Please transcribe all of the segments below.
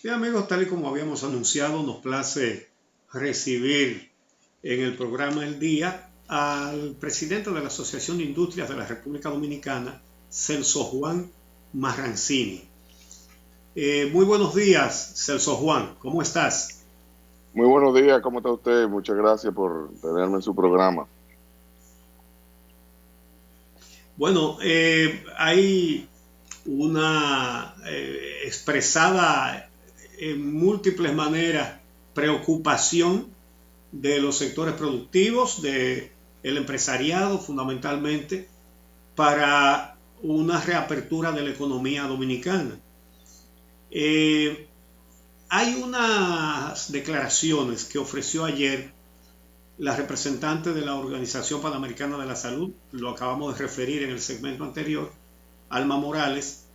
Bien, amigos, tal y como habíamos anunciado, nos place recibir en el programa El Día al presidente de la Asociación de Industrias de la República Dominicana, Celso Juan Marrancini. Muy buenos días, Celso Juan, ¿cómo estás? Muy buenos días, ¿cómo está usted? Muchas gracias por tenerme en su programa. Bueno, hay una expresada en múltiples maneras preocupación de los sectores productivos, del empresariado fundamentalmente, para una reapertura de la economía dominicana. Eh, Hay unas declaraciones que ofreció ayer la representante de la Organización Panamericana de la Salud, lo acabamos de referir en el segmento anterior, Alma Morales,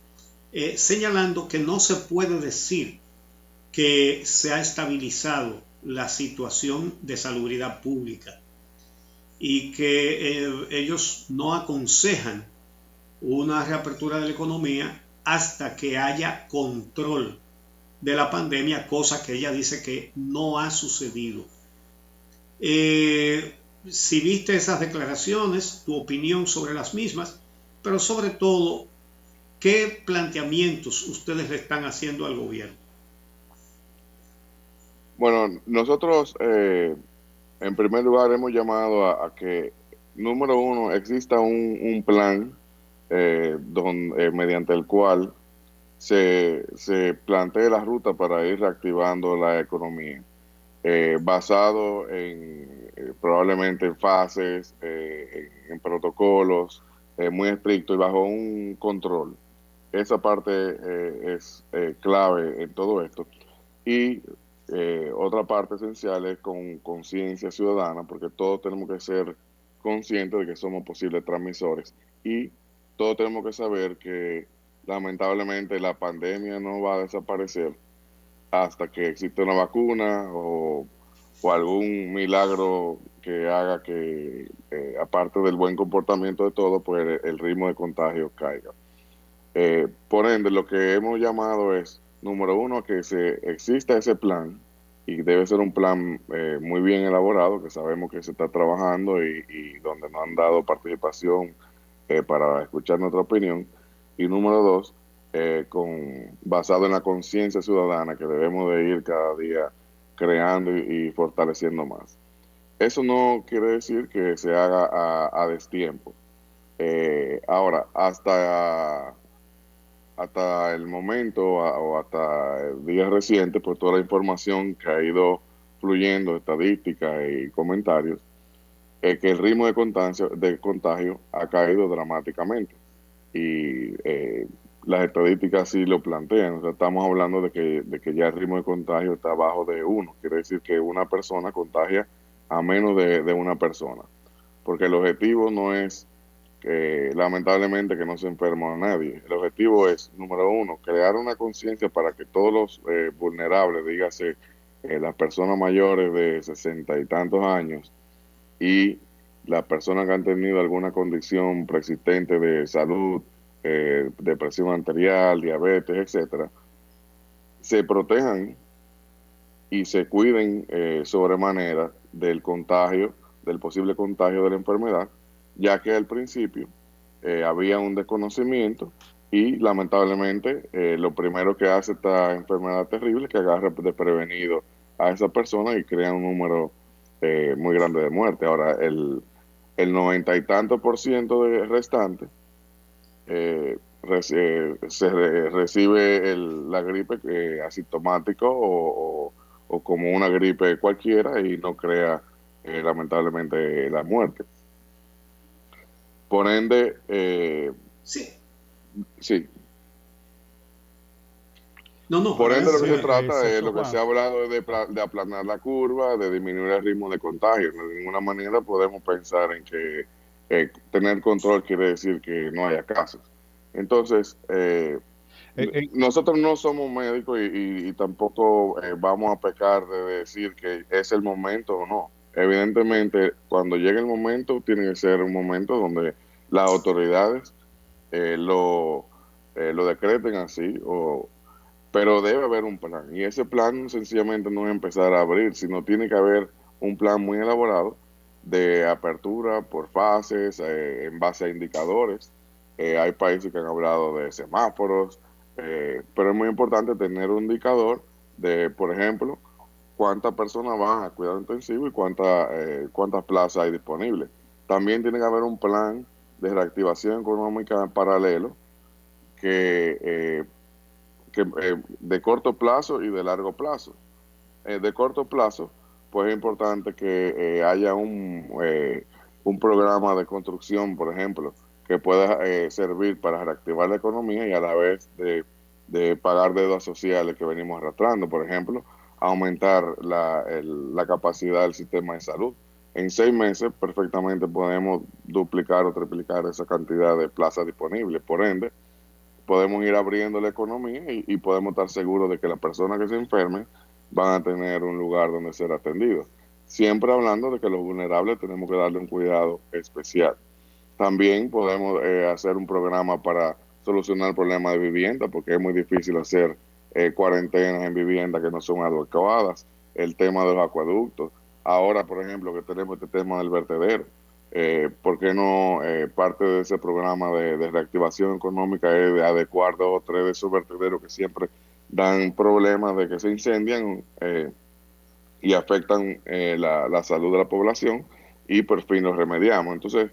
señalando que no se puede decir que se ha estabilizado la situación de salubridad pública y que ellos no aconsejan una reapertura de la economía hasta que haya control de la pandemia, cosa que ella dice que no ha sucedido. Eh, si viste esas declaraciones, tu opinión sobre las mismas, pero sobre todo, ¿qué planteamientos ustedes le están haciendo al gobierno? Bueno, nosotros en primer lugar hemos llamado a que, número uno, exista un plan mediante el cual se plantee la ruta para ir reactivando la economía, basado en probablemente en fases, en protocolos muy estrictos y bajo un control. Esa parte es clave en todo esto. Y otra parte esencial es con conciencia ciudadana, porque todos tenemos que ser conscientes de que somos posibles transmisores y todos tenemos que saber que lamentablemente la pandemia no va a desaparecer hasta que exista una vacuna o algún milagro que haga que, aparte del buen comportamiento de todos, pues el ritmo de contagio caiga. Por ende, lo que hemos llamado es, número uno, que exista ese plan y debe ser un plan muy bien elaborado, que sabemos que se está trabajando y donde nos han dado participación para escuchar nuestra opinión. Y número dos, basado en la conciencia ciudadana que debemos de ir cada día creando y fortaleciendo más. Eso no quiere decir que se haga a destiempo. Ahora, hasta el momento o hasta el día reciente, pues toda la información que ha ido fluyendo, estadísticas y comentarios, es que el ritmo de contagio ha caído dramáticamente. Y las estadísticas sí lo plantean. O sea, estamos hablando de que ya el ritmo de contagio está abajo de uno. Quiere decir que una persona contagia a menos de una persona. Porque el objetivo no es lamentablemente que no se enferma a nadie. El objetivo es, número uno, crear una conciencia para que todos los vulnerables, dígase las personas mayores de 60 y tantos años y las personas que han tenido alguna condición preexistente de salud, depresión arterial, diabetes, etcétera, se protejan y se cuiden sobremanera del contagio, del posible contagio de la enfermedad, ya que al principio había un desconocimiento y lamentablemente lo primero que hace esta enfermedad terrible es que agarra desprevenido a esa persona y crea un número muy grande de muertes. Ahora, el 90 y tanto por ciento de restante recibe la gripe asintomático o como una gripe cualquiera y no crea lamentablemente la muerte. Por ende, Sí, sí, no, no, por ende lo adelante, que se adelante. trata es, Celso lo que se ha Juan. hablado es de aplanar la curva, de disminuir el ritmo de contagio. De ninguna manera podemos pensar en que tener control quiere decir que no haya casos. Entonces, nosotros no somos médicos y tampoco vamos a pecar de decir que es el momento o no. Evidentemente, cuando llegue el momento, tiene que ser un momento donde las autoridades lo decreten así, pero debe haber un plan. Y ese plan sencillamente no es empezar a abrir, sino tiene que haber un plan muy elaborado de apertura por fases, en base a indicadores. Hay países que han hablado de semáforos, pero es muy importante tener un indicador de, por ejemplo, cuántas personas van a cuidado intensivo y cuántas plazas hay disponibles. También tiene que haber un plan de reactivación económica en paralelo que, de corto plazo y de largo plazo. De corto plazo, pues es importante que haya un programa de construcción, por ejemplo, que pueda servir para reactivar la economía y a la vez de pagar deudas sociales que venimos arrastrando. Por ejemplo, aumentar la capacidad del sistema de salud. En 6 meses perfectamente podemos duplicar o triplicar esa cantidad de plazas disponibles. Por ende, podemos ir abriendo la economía y podemos estar seguros de que las personas que se enfermen van a tener un lugar donde ser atendidos. Siempre hablando de que los vulnerables tenemos que darle un cuidado especial. También podemos hacer un programa para solucionar el problema de vivienda, porque es muy difícil hacer cuarentenas en viviendas que no son adecuadas. El tema de los acueductos. Ahora, por ejemplo, que tenemos este tema del vertedero, ¿por qué no parte de ese programa de reactivación económica es de adecuar 2 o 3 de esos vertederos que siempre dan problemas de que se incendian y afectan la salud de la población y por fin los remediamos? Entonces,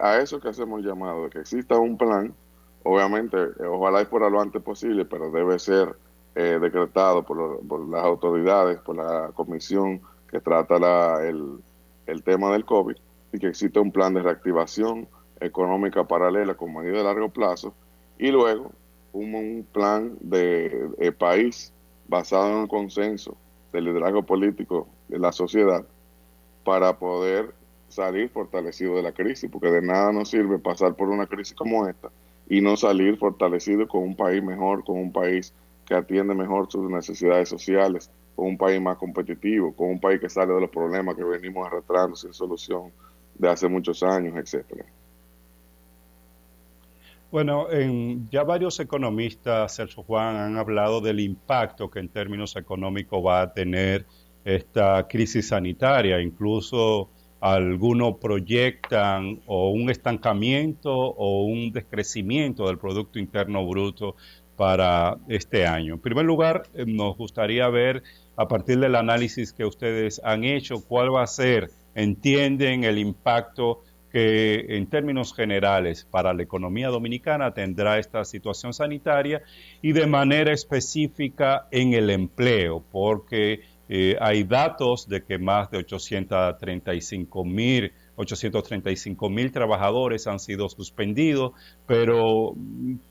a eso que hacemos llamado, de que exista un plan, obviamente, ojalá y fuera lo antes posible, pero debe ser decretado por las autoridades, por la comisión que trata el tema del COVID, y que exista un plan de reactivación económica paralela con medida de largo plazo, y luego un plan de país basado en un consenso del liderazgo político de la sociedad para poder salir fortalecido de la crisis, porque de nada nos sirve pasar por una crisis como esta y no salir fortalecido con un país mejor, con un país que atiende mejor sus necesidades sociales, con un país más competitivo, con un país que sale de los problemas que venimos arrastrando sin solución de hace muchos años, etcétera. Bueno, ya varios economistas, Sergio Juan, han hablado del impacto que en términos económicos va a tener esta crisis sanitaria. Incluso algunos proyectan o un estancamiento o un decrecimiento del Producto Interno Bruto para este año. En primer lugar, nos gustaría ver, a partir del análisis que ustedes han hecho, cuál va a ser, entienden, el impacto que en términos generales para la economía dominicana tendrá esta situación sanitaria y de manera específica en el empleo, porque hay datos de que más de 835 mil trabajadores han sido suspendidos, pero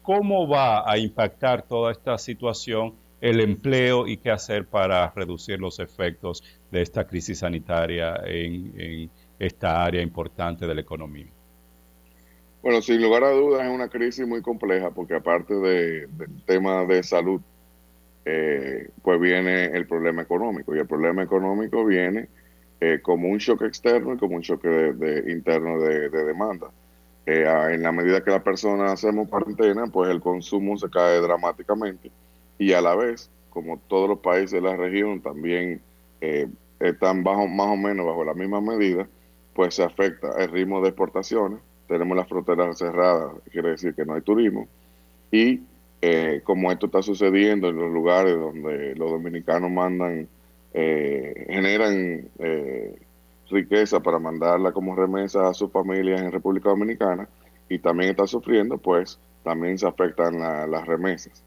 ¿cómo va a impactar toda esta situación el empleo y qué hacer para reducir los efectos de esta crisis sanitaria en esta área importante de la economía? Bueno, sin lugar a dudas es una crisis muy compleja porque aparte del tema de salud, pues viene el problema económico y el problema económico viene como un shock externo y como un shock interno de demanda. En la medida que las personas hacemos cuarentena, pues el consumo se cae dramáticamente y a la vez, como todos los países de la región también están más o menos bajo la misma medida, pues se afecta el ritmo de exportaciones. Tenemos las fronteras cerradas, quiere decir que no hay turismo y como esto está sucediendo en los lugares donde los dominicanos generan riqueza para mandarla como remesa a sus familias en República Dominicana y también está sufriendo, pues también se afectan las remesas.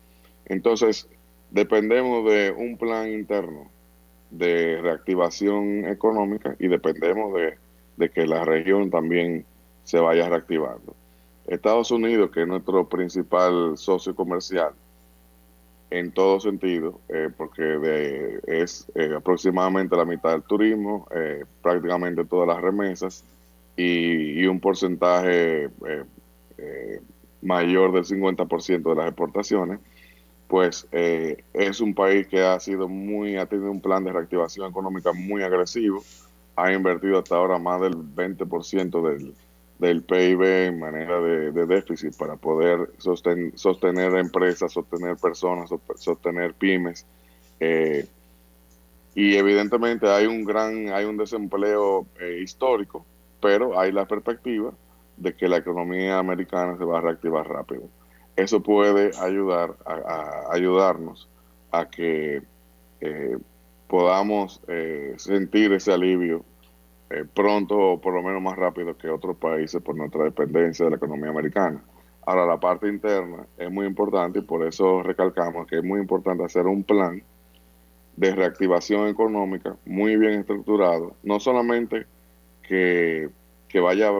Entonces, dependemos de un plan interno de reactivación económica y dependemos de que la región también se vaya reactivando. Estados Unidos, que es nuestro principal socio comercial en todo sentido, porque es aproximadamente la mitad del turismo, prácticamente todas las remesas y un porcentaje eh, mayor del 50% de las exportaciones, pues es un país que ha tenido un plan de reactivación económica muy agresivo, ha invertido hasta ahora más del 20% del PIB en manera de déficit para poder sostener empresas, sostener personas, sostener pymes. eh, y evidentemente hay un desempleo histórico, pero hay la perspectiva de que la economía americana se va a reactivar rápido. Eso puede ayudarnos a que eh, podamos sentir ese alivio pronto o por lo menos más rápido que otros países por nuestra dependencia de la economía americana. Ahora, la parte interna es muy importante y por eso recalcamos que es muy importante hacer un plan de reactivación económica muy bien estructurado, no solamente que, que vaya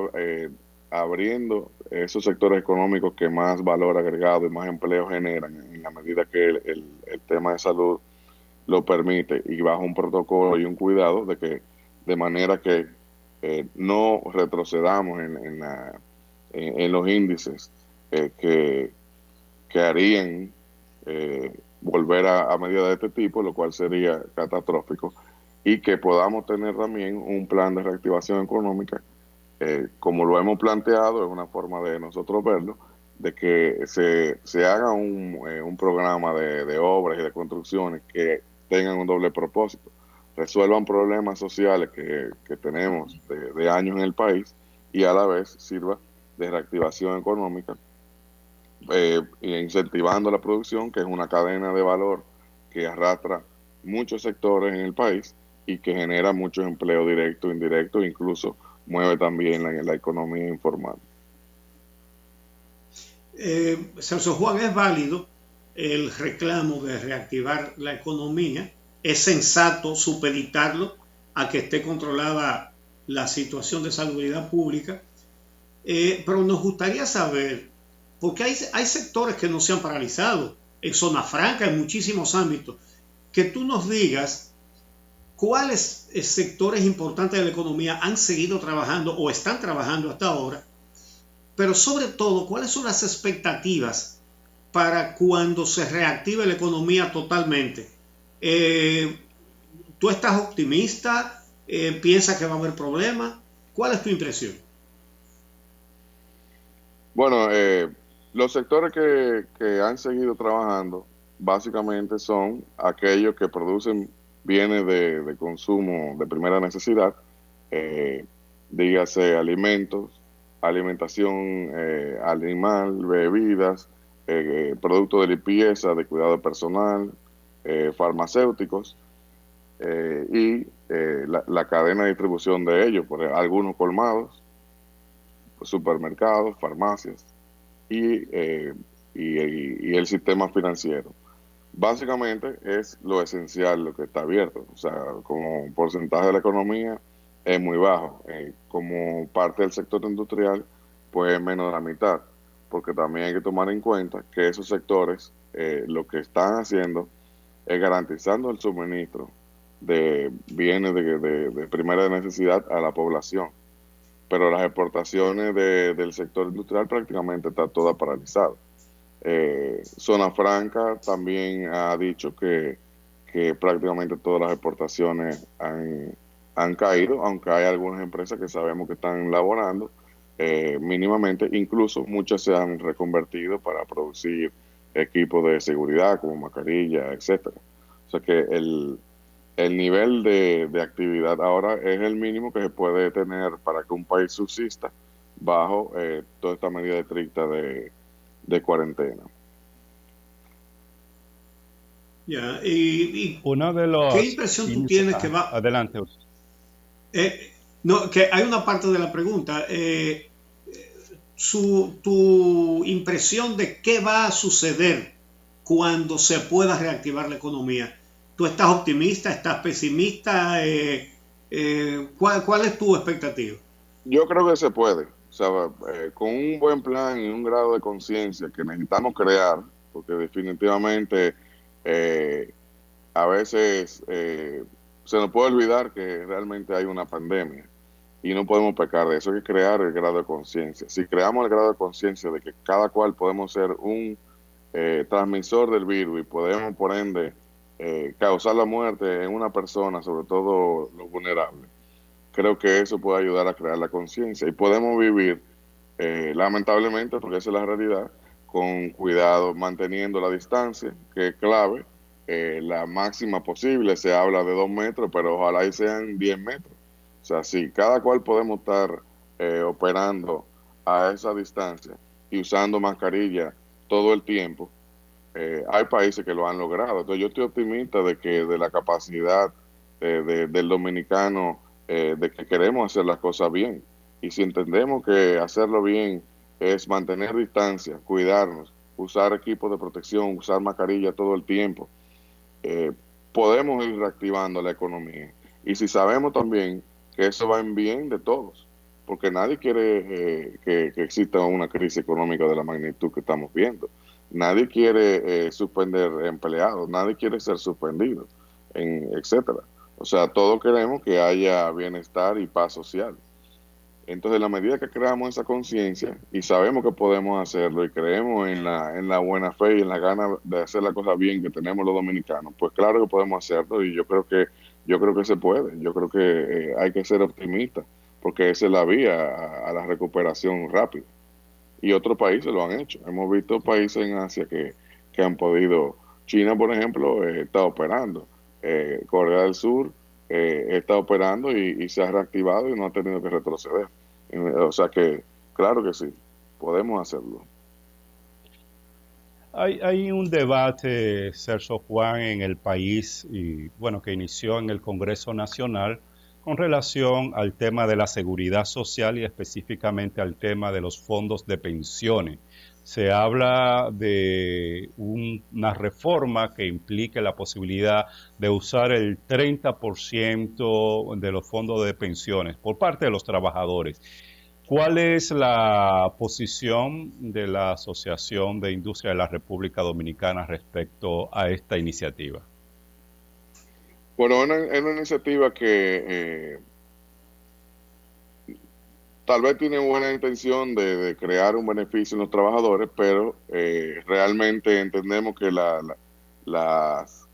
abriendo esos sectores económicos que más valor agregado y más empleo generan en la medida que el tema de salud lo permite y bajo un protocolo y un cuidado de manera que no retrocedamos en los índices eh, que, que harían volver a medidas de este tipo, lo cual sería catastrófico, y que podamos tener también un plan de reactivación económica, como lo hemos planteado, es una forma de nosotros verlo, de que se haga un programa de obras y de construcciones que tengan un doble propósito, resuelvan problemas sociales que tenemos de años en el país y a la vez sirva de reactivación económica, incentivando la producción, que es una cadena de valor que arrastra muchos sectores en el país y que genera muchos empleos directos, indirectos, incluso mueve también la economía informal. Celso Juan, es válido el reclamo de reactivar la economía, es sensato supeditarlo a que esté controlada la situación de salubridad pública, pero nos gustaría saber, porque hay sectores que no se han paralizado, en zona franca, en muchísimos ámbitos, que tú nos digas cuáles sectores importantes de la economía han seguido trabajando o están trabajando hasta ahora, pero sobre todo, ¿cuáles son las expectativas para cuando se reactive la economía totalmente? ¿Tú estás optimista? ¿Piensas que va a haber problemas? ¿Cuál es tu impresión? Bueno, los sectores que han seguido trabajando básicamente son aquellos que producen bienes de consumo de primera necesidad, eh, dígase alimentos, alimentación animal, bebidas, productos de limpieza, de cuidado personal, farmacéuticos y la cadena de distribución de ellos, por algunos colmados, supermercados, farmacias y el sistema financiero. Básicamente es lo esencial lo que está abierto, o sea, como porcentaje de la economía es muy bajo, como parte del sector industrial pues es menos de la mitad, porque también hay que tomar en cuenta que esos sectores lo que están haciendo es garantizando el suministro de bienes de primera necesidad a la población, pero las exportaciones del sector industrial prácticamente está toda paralizada. Zona Franca también ha dicho que prácticamente todas las exportaciones han caído, aunque hay algunas empresas que sabemos que están laborando mínimamente, incluso muchas se han reconvertido para producir equipos de seguridad como mascarilla, etcétera. O sea que el nivel de actividad ahora es el mínimo que se puede tener para que un país subsista bajo toda esta medida estricta de cuarentena. Ya, y Uno de ¿qué los impresión tú tienes que va? adelante. No, que hay una parte de la pregunta. Tu impresión de qué va a suceder cuando se pueda reactivar la economía. ¿Tú estás optimista? ¿Estás pesimista? ¿Cuál es tu expectativa? Yo creo que se puede, o sea, con un buen plan y un grado de conciencia que necesitamos crear, porque definitivamente eh, a veces se nos puede olvidar que realmente hay una pandemia y no podemos pecar de eso, hay que crear el grado de conciencia. Si creamos el grado de conciencia de que cada cual podemos ser un transmisor del virus y podemos, por ende, causar la muerte en una persona, sobre todo los vulnerables, creo que eso puede ayudar a crear la conciencia y podemos vivir, lamentablemente, porque esa es la realidad, con cuidado, manteniendo la distancia, que es clave, la máxima posible. Se habla de 2 metros, pero ojalá y sean 10 metros. O sea, si cada cual podemos estar operando a esa distancia y usando mascarilla todo el tiempo, hay países que lo han logrado. Entonces yo estoy optimista de que de la capacidad del dominicano, de que queremos hacer las cosas bien. Y si entendemos que hacerlo bien es mantener distancia, cuidarnos, usar equipos de protección, usar mascarilla todo el tiempo, eh, podemos ir reactivando la economía. Y si sabemos también que eso va en bien de todos, porque nadie quiere que exista una crisis económica de la magnitud que estamos viendo. Nadie quiere suspender empleados, nadie quiere ser suspendido, etcétera. O sea, todos queremos que haya bienestar y paz social. Entonces, en la medida que creamos esa conciencia y sabemos que podemos hacerlo y creemos en la buena fe y en la gana de hacer la cosa bien que tenemos los dominicanos, pues claro que podemos hacerlo y yo creo que se puede. Yo creo que hay que ser optimistas porque esa es la vía a la recuperación rápida. Y otros países lo han hecho. Hemos visto países en Asia que han podido. China, por ejemplo, está operando. Corea del Sur está operando y se ha reactivado y no ha tenido que retroceder. O sea que, claro que sí, podemos hacerlo. Hay un debate, Sergio Juan, en el país y bueno, que inició en el Congreso Nacional con relación al tema de la seguridad social y específicamente al tema de los fondos de pensiones. Se habla de una reforma que implique la posibilidad de usar el 30% de los fondos de pensiones por parte de los trabajadores. ¿Cuál es la posición de la Asociación de Industria de la República Dominicana respecto a esta iniciativa? Bueno, es una iniciativa que tal vez tiene buena intención de crear un beneficio en los trabajadores, pero realmente entendemos que las,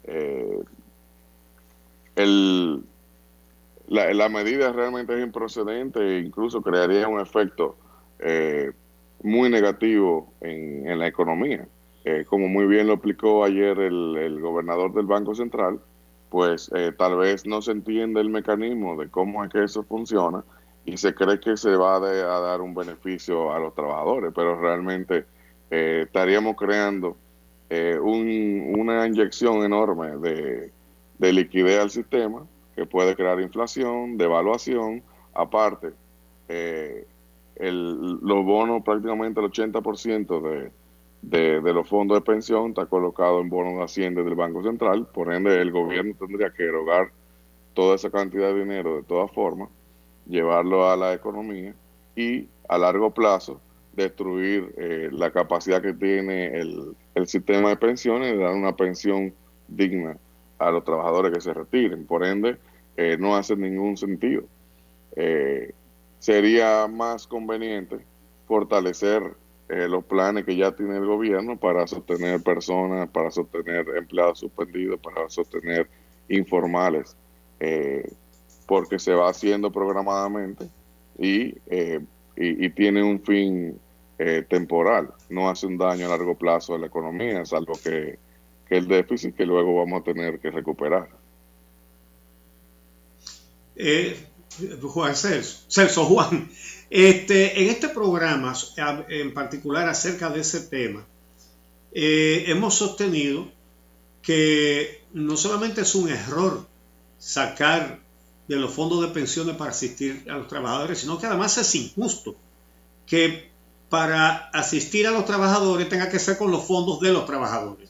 eh, el, la medida realmente es improcedente e incluso crearía un efecto eh, muy negativo en la economía. Como muy bien lo explicó ayer el gobernador del Banco Central, pues tal vez no se entiende el mecanismo de cómo es que eso funciona y se cree que se va a dar un beneficio a los trabajadores, pero realmente estaríamos creando una inyección enorme de liquidez al sistema que puede crear inflación, devaluación, aparte, eh, los bonos, prácticamente el 80% de los fondos de pensión está colocado en bonos de Hacienda del Banco Central, por ende el gobierno tendría que erogar toda esa cantidad de dinero de todas formas, llevarlo a la economía y a largo plazo destruir la capacidad que tiene el sistema de pensiones de dar una pensión digna a los trabajadores que se retiren. Por ende, no hace ningún sentido. Eh, Sería más conveniente fortalecer los planes que ya tiene el gobierno para sostener personas, para sostener empleados suspendidos, para sostener informales, eh, porque se va haciendo programadamente y, y tiene un fin temporal, no hace un daño a largo plazo a la economía, salvo que el déficit que luego vamos a tener que recuperar. Juan Celso Juan, en este programa, en particular acerca de ese tema, hemos sostenido que no solamente es un error sacar de los fondos de pensiones para asistir a los trabajadores, sino que además es injusto que para asistir a los trabajadores tenga que ser con los fondos de los trabajadores.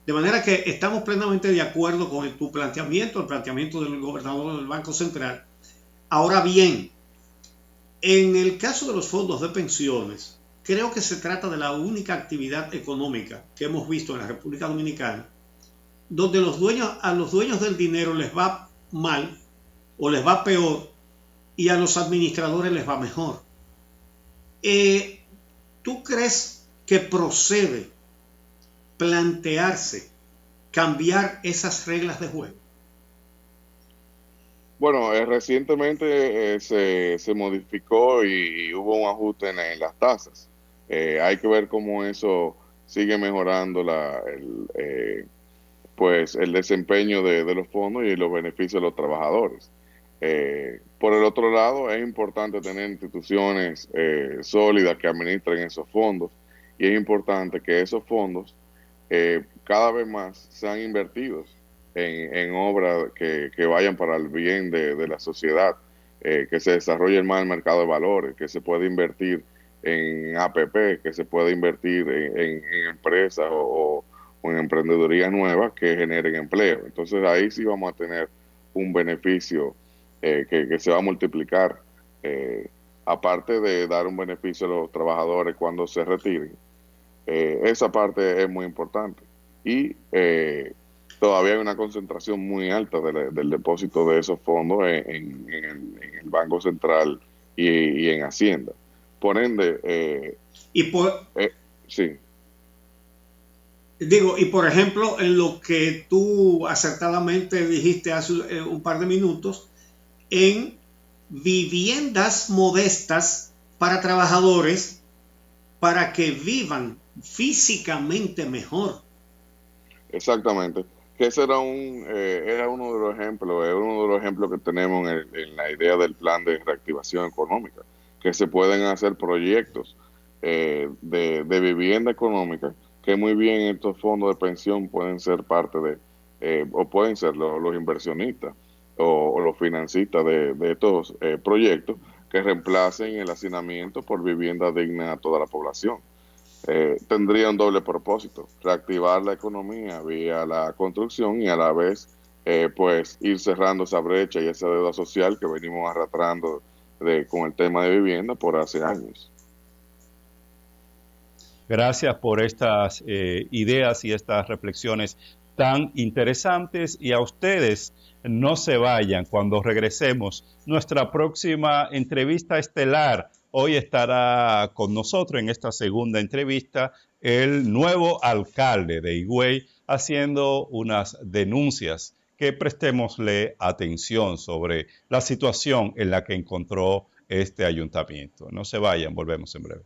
De manera que estamos plenamente de acuerdo con tu planteamiento, el planteamiento del gobernador del Banco Central. Ahora bien, en el caso de los fondos de pensiones, creo que se trata de la única actividad económica que hemos visto en la República Dominicana donde a los dueños del dinero les va mal o les va peor y a los administradores les va mejor. ¿Tú crees que procede plantearse cambiar esas reglas de juego? Bueno, recientemente se modificó y hubo un ajuste en las tasas. Hay que ver cómo eso sigue mejorando pues el desempeño de los fondos y los beneficios de los trabajadores. Por el otro lado, es importante tener instituciones sólidas que administren esos fondos y es importante que esos fondos cada vez más sean invertidos en obras que vayan para el bien de la sociedad, que se desarrolle más el mercado de valores, que se pueda invertir en APP, que se pueda invertir en empresas o en emprendeduría nueva que generen empleo. Entonces ahí sí vamos a tener un beneficio que se va a multiplicar, aparte de dar un beneficio a los trabajadores cuando se retiren. Esa parte es muy importante. Y todavía hay una concentración muy alta del depósito de esos fondos en el Banco Central y en Hacienda. Por ende, Y por, sí. digo, y por ejemplo, en lo que tú acertadamente dijiste hace un par de minutos, en viviendas modestas para trabajadores para que vivan físicamente mejor. Exactamente. Que ese era uno de los ejemplos, es uno de los ejemplos que tenemos en la idea del plan de reactivación económica, que se pueden hacer proyectos de vivienda económica, que muy bien estos fondos de pensión pueden ser parte o pueden ser los inversionistas o los financistas de estos proyectos que reemplacen el hacinamiento por vivienda digna a toda la población. Tendría un doble propósito: reactivar la economía vía la construcción y a la vez pues ir cerrando esa brecha y esa deuda social que venimos arrastrando con el tema de vivienda por hace años. Gracias por estas ideas y estas reflexiones tan interesantes, y a ustedes no se vayan. Cuando regresemos, nuestra próxima entrevista estelar, hoy estará con nosotros en esta segunda entrevista el nuevo alcalde de Higüey haciendo unas denuncias que prestémosle atención sobre la situación en la que encontró este ayuntamiento. No se vayan, volvemos en breve.